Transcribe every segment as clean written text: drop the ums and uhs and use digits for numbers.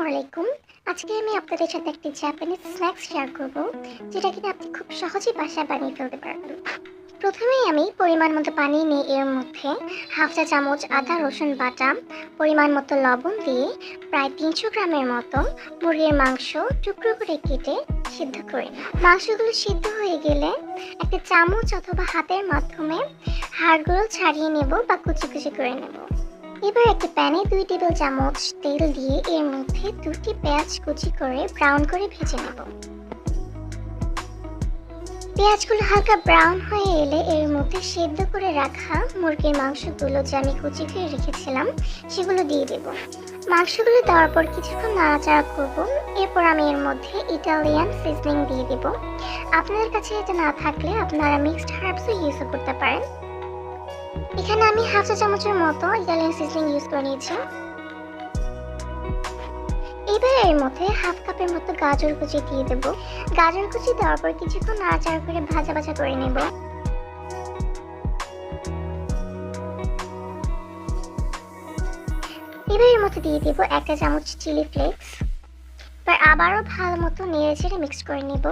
আলাইকুম। আজকে আমি আপনাদের সাথে একটি জাপানিজ স্ন্যাক্স শেয়ার করব, যেটা কিনা আপনি খুব সহজেই বাসায় বানিয়ে ফেলতে পারবেন। প্রথমেই আমি পরিমাণ মতো পানি নিয়ে এর মধ্যে হাফ চা চামচ আদা রসুন বাটা, পরিমাণ মতো লবণ দিয়ে প্রায় 300 গ্রামের মতো মুরগির মাংস টুকরো করে কেটে সিদ্ধ করে নিই। মাংসগুলো সিদ্ধ হয়ে গেলে একটা চামচ অথবা হাতের মাধ্যমে হাড়গুলো ছাড়িয়ে নেব বা কুচি কুচি করে নেব। এবার একটা প্যানে 2 টেবিল চামচ তেল দিয়ে এর মধ্যে 2টি পেঁয়াজ কুচি করে ব্রাউন করে ভেজে নেব। পেঁয়াজগুলো হালকা ব্রাউন হয়ে এলে এর মধ্যে সেদ্ধ করে রাখা মুরগির মাংসগুলো যে আমি কুচি করে রেখেছিলাম সেগুলো দিয়ে দেব। মাংসগুলো দেওয়ার পর কিছুক্ষণ নাড়াচাড়া করব। এরপর আমি এর মধ্যে ইটালিয়ান সিজনিং দিয়ে দেব। আপনাদের কাছে এটা না থাকলে আপনারা মিক্সড হার্বসও ইউজ করতে পারেন। এখানে আমি হাফ চা চামচের মতো ইটালিয়ান সিজনিং ইউজ করে নিয়েছি। এবার এর মধ্যে হাফ কাপের মতো গাজর কুচি দিয়ে দেব। গাজর কুচি দেওয়ার পর কিছুক্ষণ নাড়াচাড়া করে ভাজা ভাজা করে নেব। এবার এর মধ্যে দিয়ে দেব 1 চামচ চিলি ফ্লেক্স। এবার আবারও ভালো মতো নেড়ে চেড়ে মিক্স করে নেব।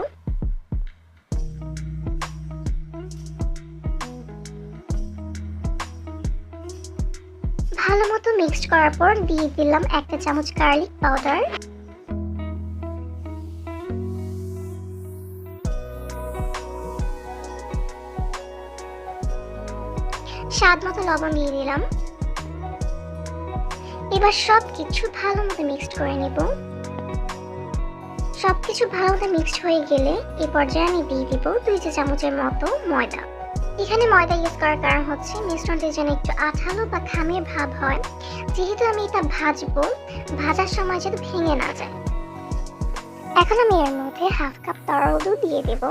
ভালো মতো মিক্সড করার পর দিয়ে দিলাম 1 চামচ গার্লিক পাউডার, স্বাদ মতো লবণ দিয়ে দিলাম। এবার সবকিছু ভালো মতো মিক্সড করে নেব। সবকিছু ভালো মতো মিক্সড হয়ে গেলে এই পর্যায়ে আমি দিয়ে দিব 2 চা চামচের মতো ময়দা। এখানে ময়দা ইউজ করার কারণ হচ্ছে মিশ্রণটি যেন একটু আঠালো বা খামির ভাব হয়, যেহেতু আমি এটা ভাজবো, ভাজার সময় যাতে ভেঙে না যায়। এখন আমি এর মধ্যে হাফ কাপ তরল দুধ দিয়ে দেব।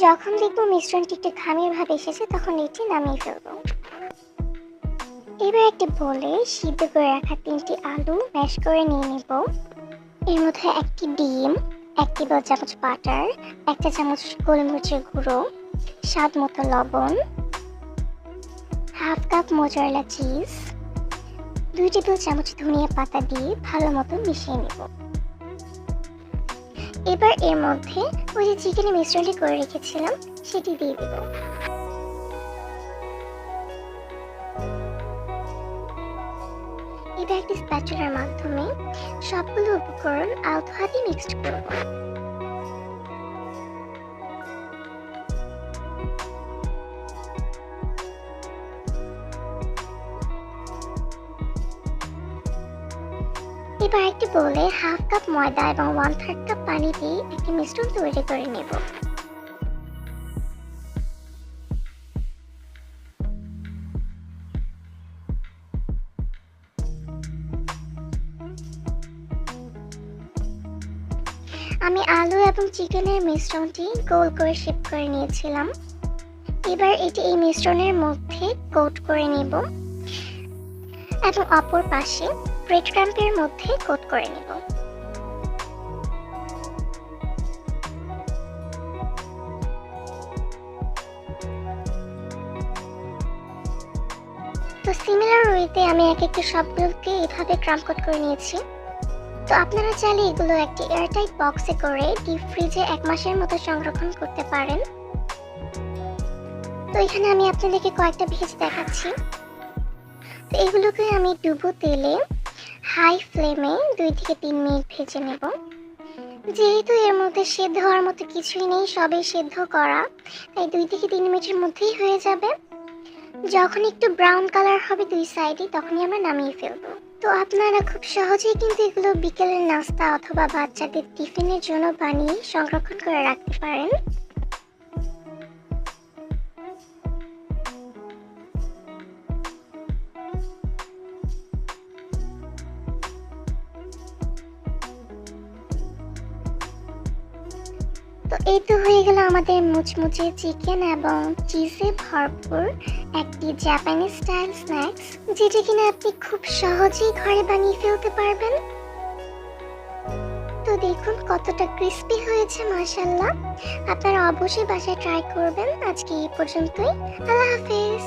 যখন দেখবো মিশ্রণটি একটু খামির ভাব এসেছে তখন এটি নামিয়ে ফেলবো। এবার একটি বলে সিদ্ধ করে রাখা 3টি আলু ম্যাশ করে নিয়ে নেব। এর মধ্যে একটি ডিম, 1 টেবিল চামচ বাটার, 1 চা চামচ গোলমরিচের গুঁড়ো, স্বাদ মতো লবণ, half cup mozzarella cheese, 2 table চামচ ধনিয়া পাতা দিয়ে ভালো মতো মিশিয়ে নেব। এবার এর মধ্যে ওই যে চিকেনের মিশ্রণটি করে রেখেছিলাম সেটি দিয়ে দেব। এবার একটি স্প্যাচুলার মাধ্যমে সবগুলো উপকরণ আলতো হাতে মিক্সড করব। এবার একটি বলে হাফ কাপ ময়দা এবং 1/3 কাপ পানি দিয়ে একটি মিশ্রণ তৈরি করে নেব। আমি আলু এবং চিকেনের মিশ্রণটি গোল করে শেপ করে নিয়েছিলাম। এবার এটি এই মিশ্রণের মধ্যে কোট করে নেব এবং অপর পাশে ব্রেড ক্রাম্পের মধ্যে কোট করে নেব। তো সিমিলার ওয়েতে আমি একটু সবগুলোকে এভাবে ক্রাম্প কোট করে নিয়েছি। তো আপনারা চাইলে এগুলো একটি এয়ারটাইট বক্সে করে ডিপ ফ্রিজে 1 মাসের মতো সংরক্ষণ করতে পারেন। তো এখানে আমি আপনাদেরকে কয়েকটা ভেজে দেখাচ্ছি। তো এগুলোকে আমি ডুবো তেলে হাই ফ্লেমে 2 থেকে 3 মিনিট ভেজে নেব। যেহেতু এর মধ্যে সেদ্ধ হওয়ার মতো কিছুই নেই, সবই সেদ্ধ করা, তাই 2 থেকে 3 মিনিটের মধ্যেই হয়ে যাবে। যখন একটু ব্রাউন কালার হবে 2 সাইডে তখনই আমরা নামিয়ে ফেলবো। তো আপনারা খুব সহজেই কিন্তু এগুলো বিকেলের নাস্তা অথবা বাচ্চাদের টিফিনের জন্য বানিয়ে সংরক্ষণ করে রাখতে পারেন। তো এই তো হয়ে গেল আমাদের মুচমুচে চিকেন এবং চিজে ভরপুর একটি জাপানিজ স্টাইল স্ন্যাক্স, যেটা কিনা আপনি খুব সহজেই ঘরে বানিয়ে ফেলতে পারবেন। তো দেখুন দেখুন কতটা ক্রিস্পি হয়েছে, মাশাআল্লাহ। আপনারা অবশ্যই বাসায় ট্রাই করবেন। আজকে এই পর্যন্তই। আল্লাহ হাফেজ।